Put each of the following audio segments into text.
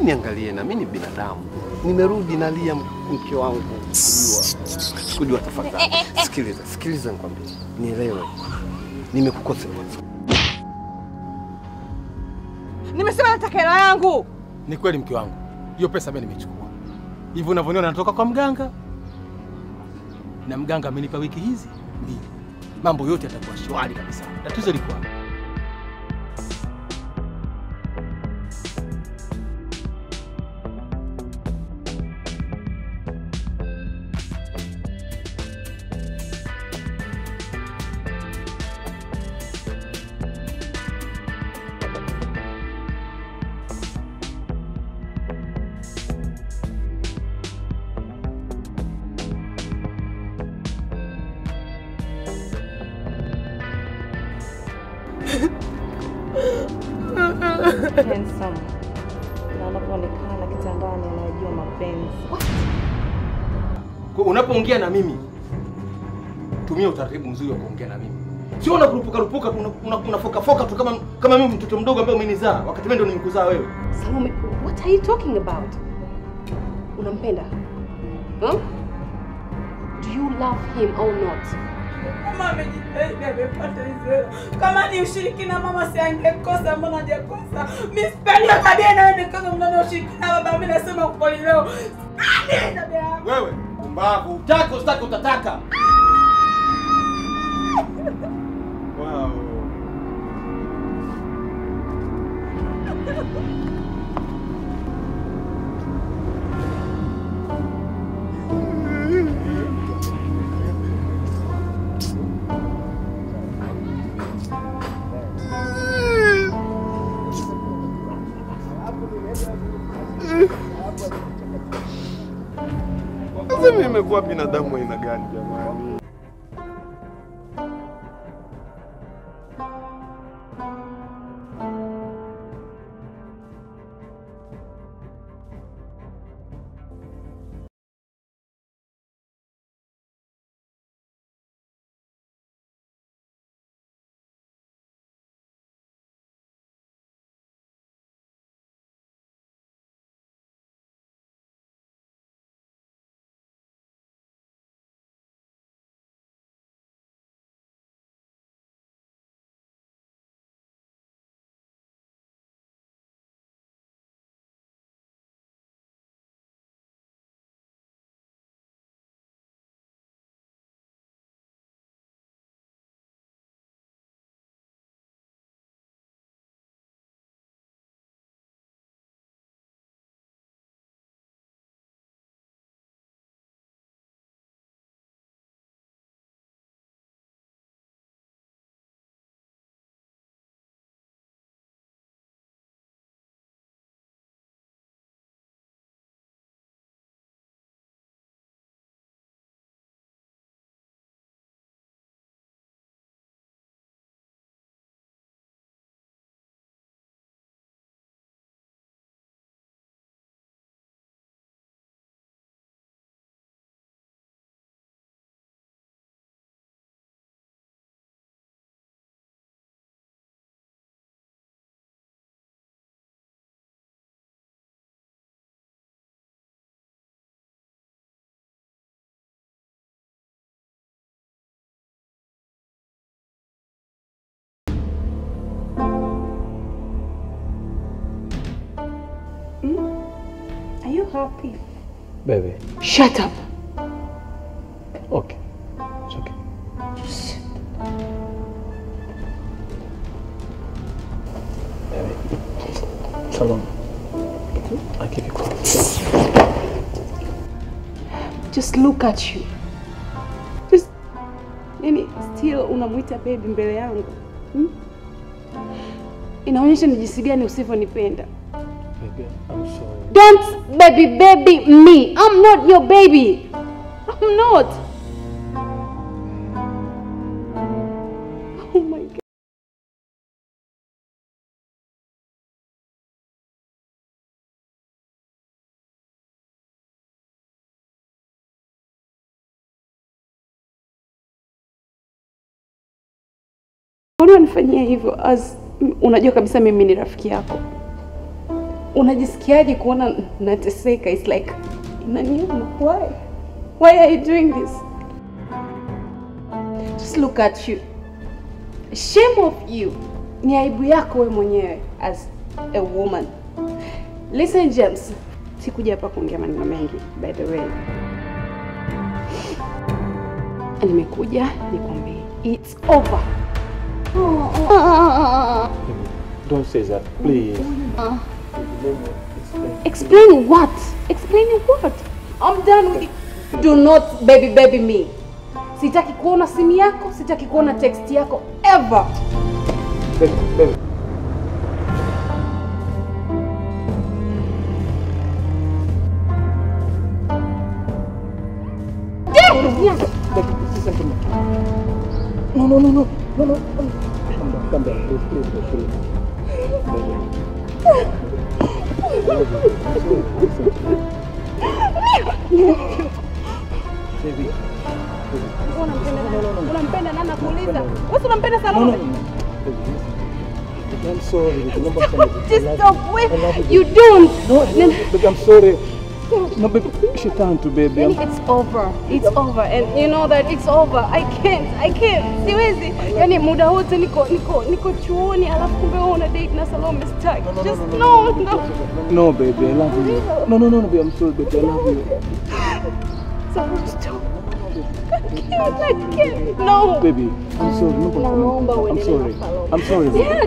niangalie na mimi ni binadamu. Nimerudi nalia mke wangu. Sikujua tafadhali. Sikiliza nikwambie. Nielewe. Nimekukosea. Nimesema nataka hela yangu. Ni kweli mke wangu. Hiyo pesa mimi nimechukua. Hivyo unavyoniona natoka kwa mganga. Na mganga amenipa wiki hizi mbili. Mambo yote yatakuwa shwari kabisa. Tatizo liko wapi? Handsome. Na anapoonekana kitandani anajua mapenzi. Kwa unapoongea na mimi, tumia utaratibu mzuri wa kuongea na mimi. Sio unakurupuka unafoka tu kama mimi mtoto mdogo ambaye umenizaa wakati mimi ndo nimekuzaa wewe. Salome, what are you talking about? Unampenda? Huh? Do you love him or not? Mama amejitahidi amepata hizo. Kama ni ushirikina mama si angekosa, mbona hajakosa? Mimi sipendi tabia inaenda kama mnano ushirikina baba, mimi nasema ukweli leo. Sipendi tabia yako. Wewe, mbavu, utaki usitaki utataka. Wow. Sasa mimi nimekuwa binadamu aina gani jamani? Are you happy? Baby. Shut up. Okay. It's okay. Baby. Salome. I give you clothes. Just look at you. Just still unamuita baby mbele yangu. Inaonyesha ni jinsi gani usivyonipenda. Baby, I'm sorry. Don't baby me. I'm not your baby. I'm not. Oh my God. Mbona unifanyia hivyo as unajua kabisa mimi ni rafiki yako? unajisikiaje kuona nateseka? It's like inaniuma. Why are you doing this? Just look at you. Shame of you. Ni aibu yako wewe mwenyewe as a woman. Listen James, sikuja hapa kuongea maneno mengi by the way. Nimekuja nikwambie it's over. Don't say that, please. Explain what? Explaining what? I'm done with it. Do not baby me. Sitaki kuona simu yako, sitaki kuona text yako ever. Baby. Listen to me. No. Come back, please. Baby. Unampenda nani nakuuliza? Wewe unampenda Salome? I'm sorry. Just stop. Wait. You don't. No, but I'm sorry. No, baby, she turned to baby. It's over. It's over. And you know that it's over. I can't. Siwezi. Yani muda wote niko chuoni alafu kumbe wewe una date na Salome Stark. Just no. No, baby, I love you. No, baby, I'm sorry, baby, I love you. So stop. I can't. No. Baby, I'm sorry. No, I'm sorry. Yeah.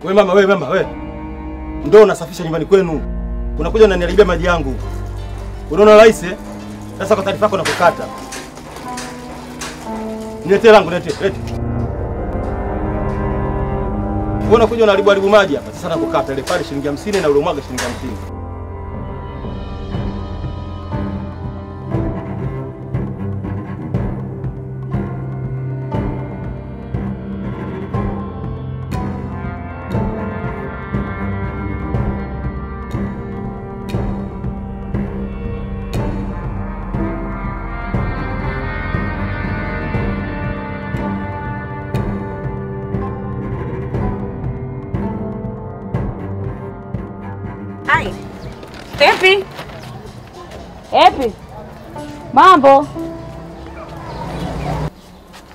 We mama. Ndio unasafisha nyumbani kwenu. Unakuja unaniharibia maji yangu. Unaona rahisi eh? Sasa kwa taarifa yako nakukata. Niletee langu, lete. Wewe unakuja unaharibu maji hapa. Sasa nakukata ile pale shilingi 50 na ule mwaga shilingi 50. Epi. Mambo.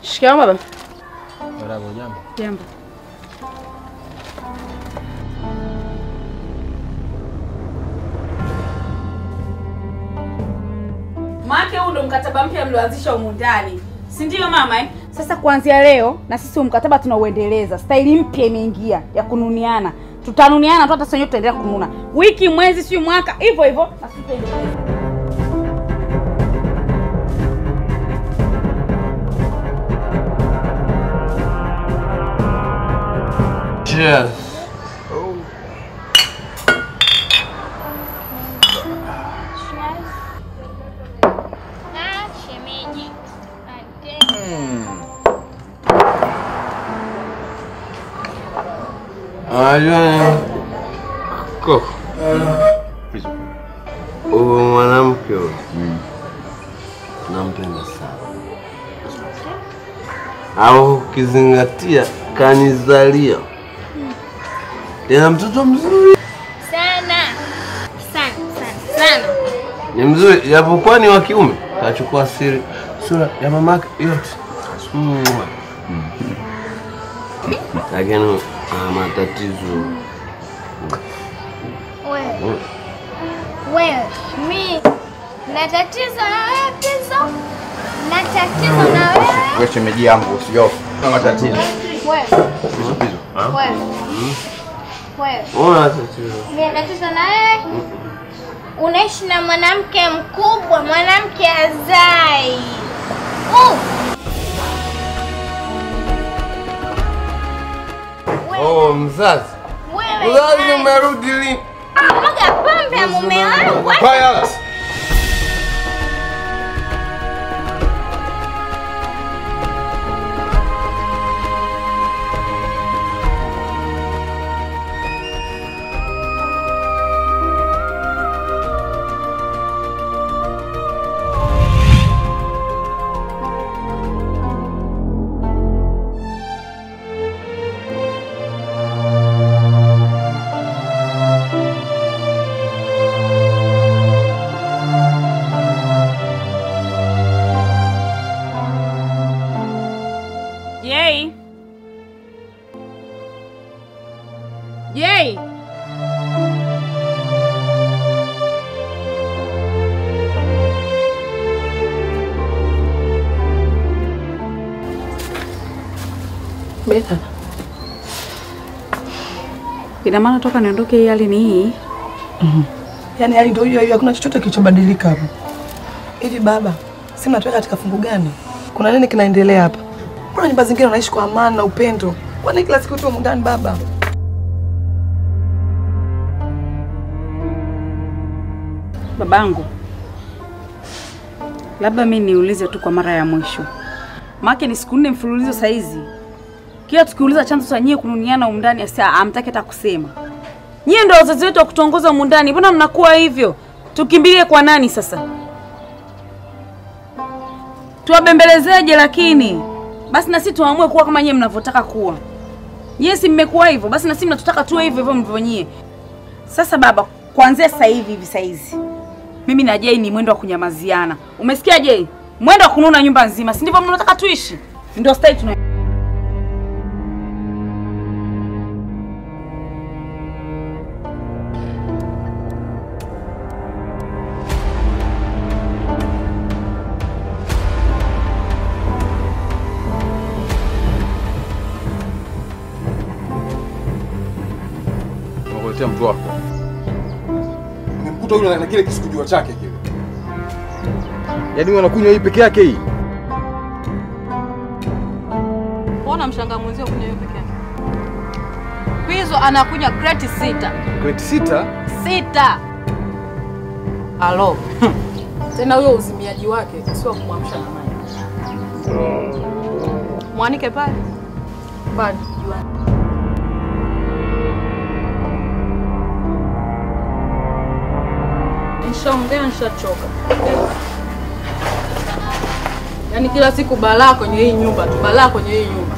Shikamoo baba. Bravo, Jambo. Make huu ndo mkataba mpya mlioanzisha humu ndani. Si ndio mama eh? Sasa kuanzia leo na sisi mkataba tunauendeleza. Staili mpya imeingia ya kununiana. Tutanuniana tu hata sasa tutaendelea kununa. Wiki, mwezi, si mwaka, hivyo na sisi tutaendelea. Cheers. Huyu mwanamke nampenda sana. Au ukizingatia kanizalia. Tena mtoto mzuri sana. ni mzuri, japokuwa ni wa kiume. Kachukua sura ya mamake yote. Lakini matatizo. Wewe Wewe, mimi na tatizo na wewe Pizzo. Na tatizo na wewe. Wewe shemeji yangu sio kama tatizo. Wewe. Pizzo. Wewe. Wewe. Ona tatizo. Mimi na tatizo na wewe. Unaishi na mwanamke mkubwa, mwanamke azai. Oh, mzazi. Wewe. Mzazi umerudi lini? Mwaga pombe ya mume wangu. Haya. Yay! Beta. Ina maana toka niondoke hii hali ni hii? Yaani hali ndio hiyo hiyo, hakuna chochote kilichobadilika hapo. Hivi baba, si mnatoka katika fungu gani? Kuna nini kinaendelea hapa? Mbona nyumba zingine wanaishi kwa amani na upendo? Kwani kila siku tu ndani baba? Babangu, labda mimi niulize tu kwa mara ya mwisho. Maana ni siku 4 mfululizo saizi. Kila tukiuliza chanzo cha nyie kununiana huko ndani asa amtaki hata kusema. Nyie ndio wazazi wetu wa kutongoza huko ndani. Mbona mnakuwa hivyo? Tukimbilie kwa nani sasa? Tuwabembelezeje lakini? Basi na sisi tuamue kuwa kama nyie mnavyotaka kuwa. Nyie si mmekuwa hivyo, basi na sisi mnatutaka tuwe hivyo hivyo mlivyo nyie. Sasa baba, kuanzia sasa hivi saizi mimi na Jay ni mwendo wa kunyamaziana. Umesikia Jay? Mwendo wa kununa nyumba nzima. Si ndivyo mnataka tuishi? Ndio style tuna Unakuletea mtu wako. Nimekuta yule na kile kisikujua chake kile. Yaani wanakunywa hii peke yake hii. Mbona mshanga mwenzio kunywa hiyo peke yake? Pizzo anakunywa crate 6. Crate 6? 6. Alo. Tena huyo uzimiaji wake sio kumwamsha na maji. Mwanike pale. Pale juani. Nishaongea nishachoka. Yaani kila siku balaa kwenye hii nyumba, tu balaa kwenye hii nyumba.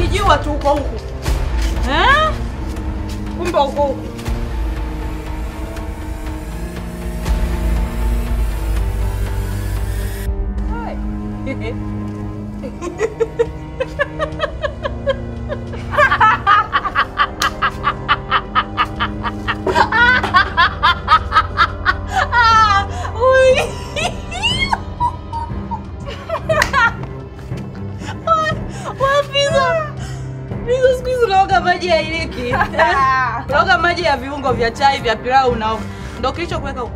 Nilijua tu uko huku. Kumbe uko huku. Loga maji ya viungo vya chai vya pilau na ndio kilicho kuweka huko.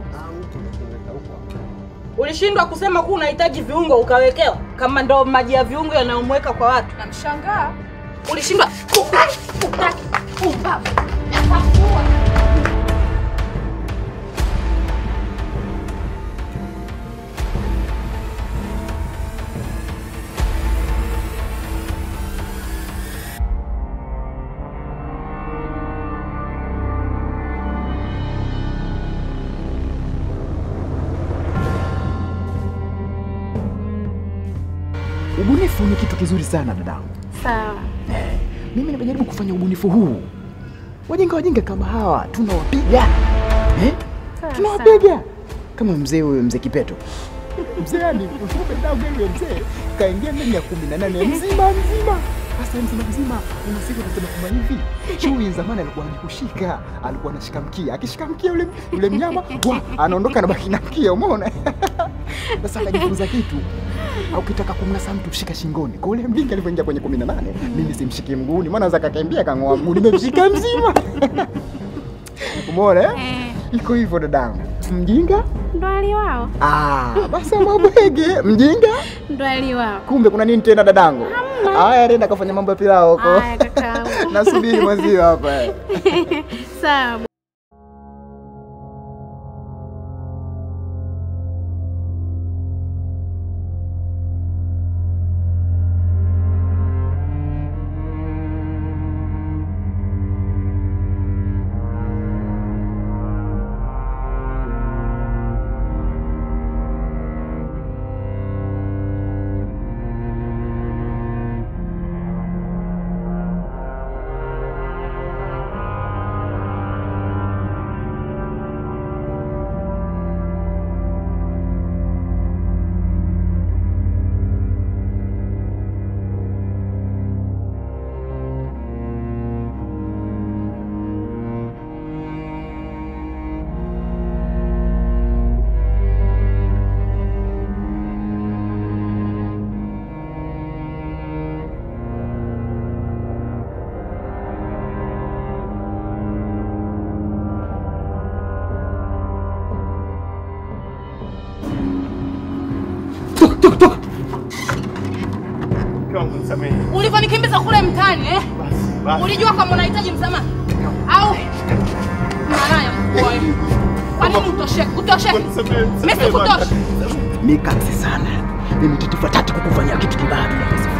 Ulishindwa kusema kuwa unahitaji viungo ukawekewa kama ndo maji ya viungo yanayomweka kwa watu. Namshangaa. Ulishindwa utaki ubavu. Ubunifu ni kitu kizuri sana dadangu. Sawa. Mimi nimejaribu kufanya ubunifu huu. Wajinga kama hawa tunawapiga. Tunawapiga. Kama mzee huyo mzee Kipeto. Mzee ni kumbe dadangu yule mzee kaingia ndani ya 18 mzima. Sasa mzima unasikia unasema kama hivi. Chui zamani alikuwa anikushika, alikuwa anashika mkia. Akishika mkia yule mnyama, anaondoka na baki na mkia, umeona? Sasa akajifunza kitu. Au ukitaka kumnasa mtu kushika shingoni. Kwa ule mjinga alipoingia kwenye 18, mimi simshiki mguuni, maana anaweza akakimbia kang'oa mguu, nimemshika mzima. Umeona? Iko hivyo dadangu. Mjinga ndo aliwao. Basi mabwege, mjinga ndo aliwao. Kumbe kuna nini tena dadangu? Haya, nenda kafanya mambo ya pilau huko. Haya kaka. Nasubiri mwenzio hapa. Sawa. Ulivonikimbiza kule mtani basi. Ulijua kama unahitaji msamaha? Au malaya mkuu wewe? Kwa nini utosheke? Mimi sikutoshi. Ni kazi sana. Mimi titifa tatu kukufanyia kitu kibaya bila kusifiwa.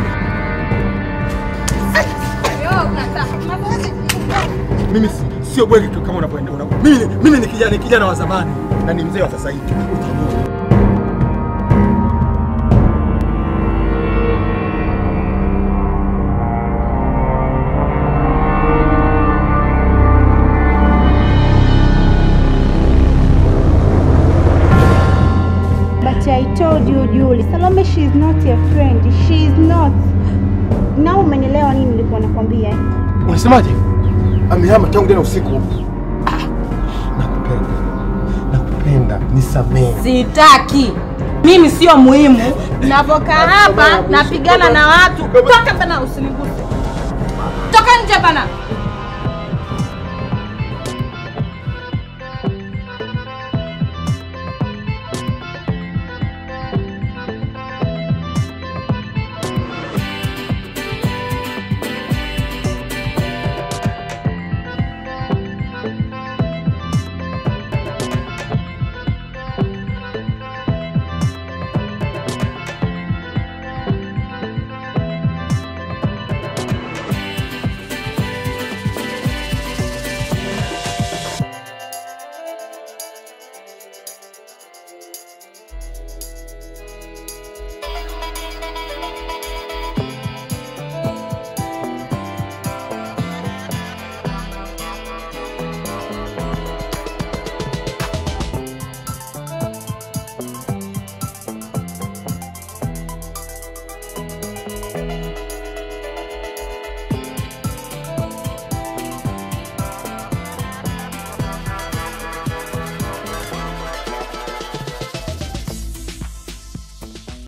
Mimi sio bwege kama unapoenda. Mimi ni kijana wa zamani na ni mzee wa sasa hivi. I told you, Julie, Salome, she is not your friend. She is not. Na umenielewa nini nilikuwa nakwambia? Unasemaje? Amehama tangu jana usiku. Nakupenda, nisamehe. Sitaki. Mimi sio muhimu. Ninapokaa hapa napigana na watu. Toka bana, usiniguse. Toka nje bana.